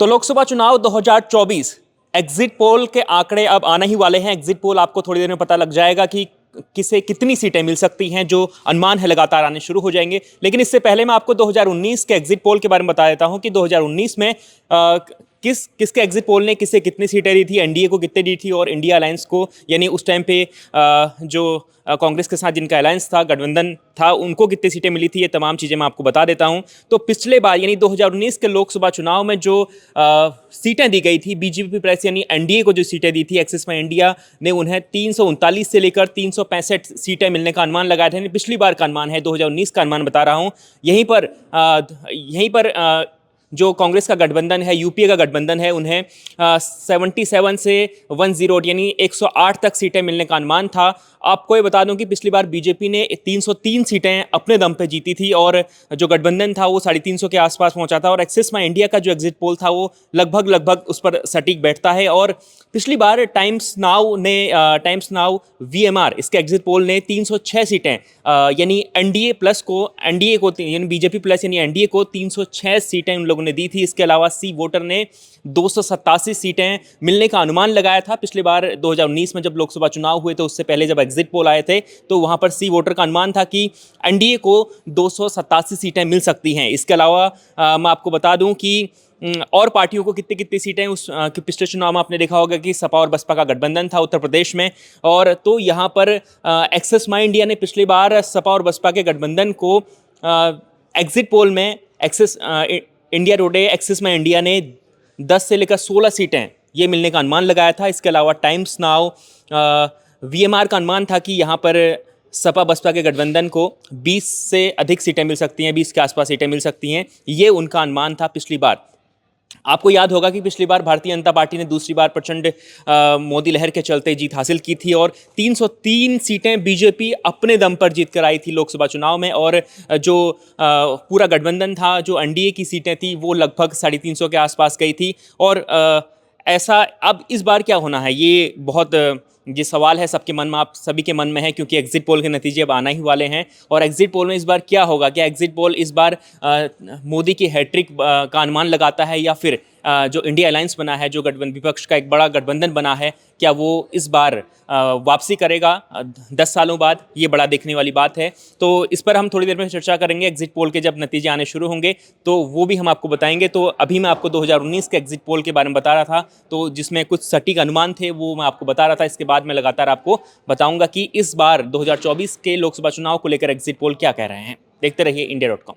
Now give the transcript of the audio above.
तो लोकसभा चुनाव 2024 exit poll के आंकड़े अब आने ही वाले हैं। एग्जिट पोल आपको थोड़ी देर में पता लग जाएगा कि किसे कितनी सीटें मिल सकती हैं। जो अनुमान है लगातार आने शुरू हो जाएंगे। लेकिन इससे पहले मैं आपको 2019 के एग्जिट पोल के बारे में बता देता हूं कि 2019 में किसके एग्जिट पोल ने किसे कितनी सीटें दी थी, एनडीए को कितने दी थी और इंडिया अलायंस को, यानी उस टाइम पे जो कांग्रेस के साथ जिनका अलायंस था, गठबंधन था, उनको कितनी सीटें मिली थी। ये तमाम चीज़ें मैं आपको बता देता हूं। तो पिछले बार यानी 2019 के लोकसभा चुनाव में जो सीटें दी गई थी बीजेपी प्लस यानी एनडीए को जो सीटें दी थी, एक्सिस में इंडिया ने उन्हें 339 से लेकर 365 सीटें मिलने का अनुमान लगाया था। पिछली बार का अनुमान है, 2019 का अनुमान बता रहा हूं। यहीं पर जो कांग्रेस का गठबंधन है, यूपीए का गठबंधन है, उन्हें 77 से 10 यानी 108 तक सीटें मिलने का अनुमान था। आपको ये बता दूं कि पिछली बार बीजेपी ने 303 सीटें अपने दम पे जीती थी और जो गठबंधन था वो 350 के आसपास पहुंचा था। और एक्सिस में इंडिया का जो एग्जिट पोल था वो लगभग उस पर सटीक बैठता है। और पिछली बार टाइम्स नाउ वीएमआर इसके एग्जिट पोल ने 306 सीटें यानी एनडीए को यानी बीजेपी प्लस यानी एनडीए को 306 सीटें उन लोगों ने दी थी। इसके अलावा सी वोटर ने 287 सीटें मिलने का अनुमान लगाया था। पिछली बार 2019 में जब लोकसभा चुनाव हुए तो उससे पहले जब एग्जिट पोल आए थे तो वहां पर सी वोटर का अनुमान था कि एनडीए को 287 सीटें मिल सकती हैं। इसके अलावा मैं आपको बता दूं कि और पार्टियों को कितनी कितनी सीटें उस पिछले चुनाव में आपने देखा होगा कि सपा और बसपा का गठबंधन था उत्तर प्रदेश में। और तो यहाँ पर एक्सिस माई इंडिया ने पिछली बार सपा और बसपा के गठबंधन को एग्जिट पोल में एक्सिस इंडिया टुडे एक्सिस में इंडिया ने 10 से लेकर 16 सीटें ये मिलने का अनुमान लगाया था। इसके अलावा टाइम्स नाउ वीएमआर का अनुमान था कि यहाँ पर सपा बसपा के गठबंधन को 20 से अधिक सीटें मिल सकती हैं, 20 के आसपास सीटें मिल सकती हैं। ये उनका अनुमान था पिछली बार। आपको याद होगा कि पिछली बार भारतीय जनता पार्टी ने दूसरी बार प्रचंड मोदी लहर के चलते जीत हासिल की थी और 303 सीटें बीजेपी अपने दम पर जीत कर आई थी लोकसभा चुनाव में। और जो पूरा गठबंधन था, जो एनडीए की सीटें थी, वो लगभग 350 के आसपास गई थी। और ऐसा अब इस बार क्या होना है, ये सवाल है सबके मन में, आप सभी के मन में है, क्योंकि एग्जिट पोल के नतीजे अब आना ही वाले हैं। और एग्जिट पोल में इस बार क्या होगा? क्या एग्जिट पोल इस बार मोदी की हैट्रिक का अनुमान लगाता है या फिर जो इंडिया अलायंस बना है, जो विपक्ष का एक बड़ा गठबंधन बना है, क्या वो इस बार वापसी करेगा 10 सालों बाद? ये बड़ा देखने वाली बात है। तो इस पर हम थोड़ी देर में चर्चा करेंगे। एग्जिट पोल के जब नतीजे आने शुरू होंगे तो वो भी हम आपको बताएंगे। तो अभी मैं आपको 2019 के एग्जिट पोल के बारे में बता रहा था, तो जिसमें कुछ सटीक अनुमान थे वो मैं आपको बता रहा था। इसके बाद मैं लगातार आपको बताऊंगा कि इस बार 2024 के लोकसभा चुनाव को लेकर एग्जिट पोल क्या कह रहे हैं। देखते रहिए India.com।